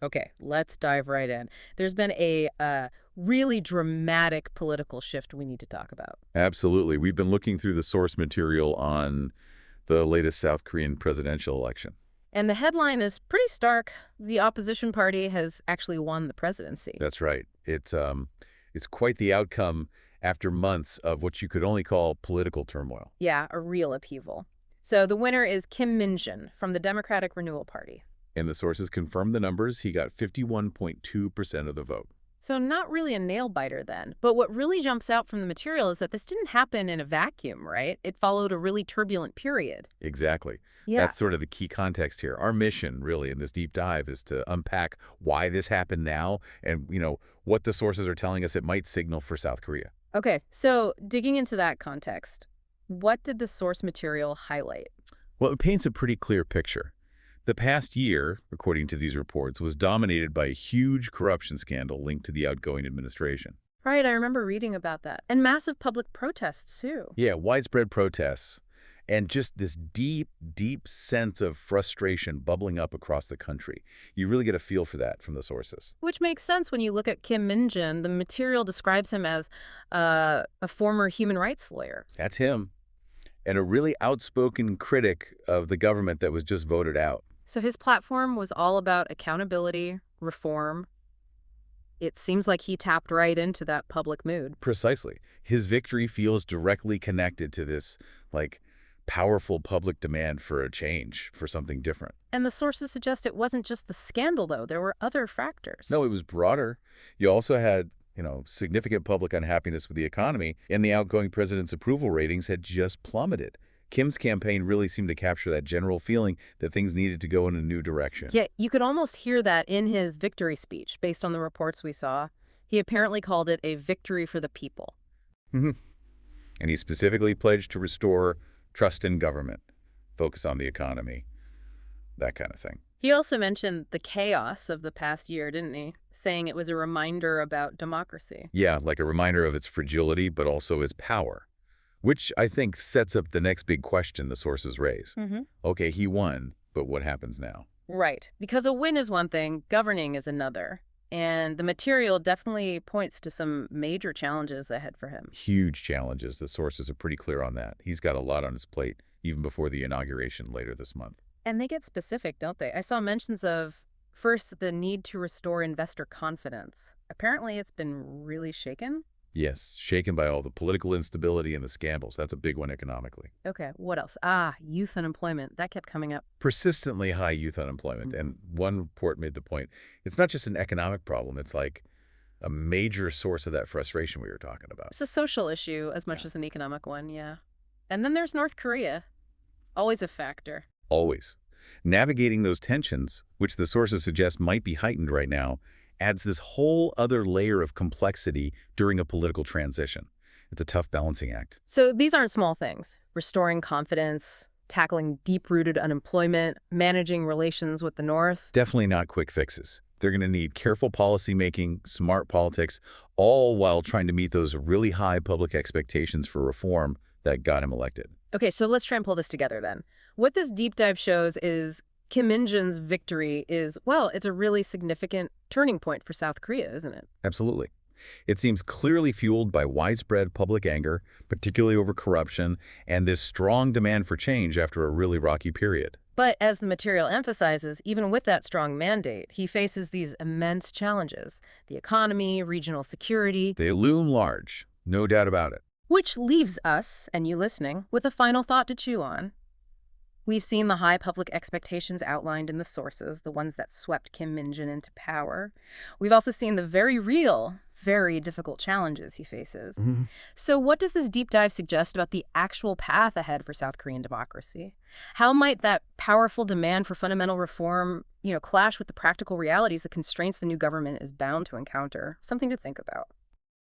Okay, let's dive right in. There's been a really dramatic political shift we need to talk about. Absolutely. We've been looking through the source material on the latest South Korean presidential election. And the headline is pretty stark. The opposition party has actually won the presidency. That's right. It's quite the outcome after months of what you could only call political turmoil. Yeah, a real upheaval. So the winner is Kim Min-jun from the Democratic Renewal Party. And the sources confirmed the numbers. He got 51.2% of the vote. So not really a nail-biter then. But what really jumps out from the material is that this didn't happen in a vacuum, right? It followed a really turbulent period. Exactly. Yeah. That's sort of the key context here. Our mission, really, in this deep dive is to unpack why this happened now and, what the sources are telling us it might signal for South Korea. Okay, so digging into that context, what did the source material highlight? Well, it paints a pretty clear picture. The past year, according to these reports, was dominated by a huge corruption scandal linked to the outgoing administration. Right, I remember reading about that. And massive public protests, too. Yeah, widespread protests and just this deep, deep sense of frustration bubbling up across the country. You really get a feel for that from the sources. Which makes sense when you look at Kim Min-jun. The material describes him as a former human rights lawyer. That's him. And a really outspoken critic of the government that was just voted out. So his platform was all about accountability, reform. It seems like he tapped right into that public mood. Precisely. His victory feels directly connected to this, powerful public demand for a change, for something different. And the sources suggest it wasn't just the scandal, though. There were other factors. No, it was broader. You also had, significant public unhappiness with the economy, and the outgoing president's approval ratings had just plummeted. Kim's campaign really seemed to capture that general feeling that things needed to go in a new direction. Yeah, you could almost hear that in his victory speech, based on the reports we saw. He apparently called it a victory for the people. hmm And he specifically pledged to restore trust in government, focus on the economy, that kind of thing. He also mentioned the chaos of the past year, didn't he? Saying it was a reminder about democracy. Yeah, like a reminder of its fragility, but also its power, which I think sets up the next big question the sources raise. Okay, he won, but what happens now? Right. Because a win is one thing, governing is another. And the material definitely points to some major challenges ahead for him. Huge challenges. The sources are pretty clear on that. He's got a lot on his plate, even before the inauguration later this month. And they get specific, don't they? I saw mentions of, first, the need to restore investor confidence. Apparently, it's been really shaken. Yes, shaken by all the political instability and the scandals. That's a big one economically. Okay, what else? Youth unemployment. That kept coming up. Persistently high youth unemployment. And one report made the point, it's not just an economic problem. It's like a major source of that frustration we were talking about. It's a social issue as much as an economic one, yeah. And then there's North Korea. Always a factor. Always. Navigating those tensions, which the sources suggest might be heightened right now, adds this whole other layer of complexity during a political transition. It's a tough balancing act. So these aren't small things. Restoring confidence, tackling deep-rooted unemployment, managing relations with the North. Definitely not quick fixes. They're going to need careful policymaking, smart politics, all while trying to meet those really high public expectations for reform that got him elected. Okay, so let's try and pull this together then. What this deep dive shows is Kim Min-jun's victory is, well, it's a really significant turning point for South Korea, isn't it? Absolutely. It seems clearly fueled by widespread public anger, particularly over corruption, and this strong demand for change after a really rocky period. But as the material emphasizes, even with that strong mandate, he faces these immense challenges. The economy, regional security. They loom large, no doubt about it. Which leaves us, and you listening, with a final thought to chew on. We've seen the high public expectations outlined in the sources, the ones that swept Kim Min-jun into power. We've also seen the very real, very difficult challenges he faces. So what does this deep dive suggest about the actual path ahead for South Korean democracy? How might that powerful demand for fundamental reform, clash with the practical realities, the constraints the new government is bound to encounter? Something to think about.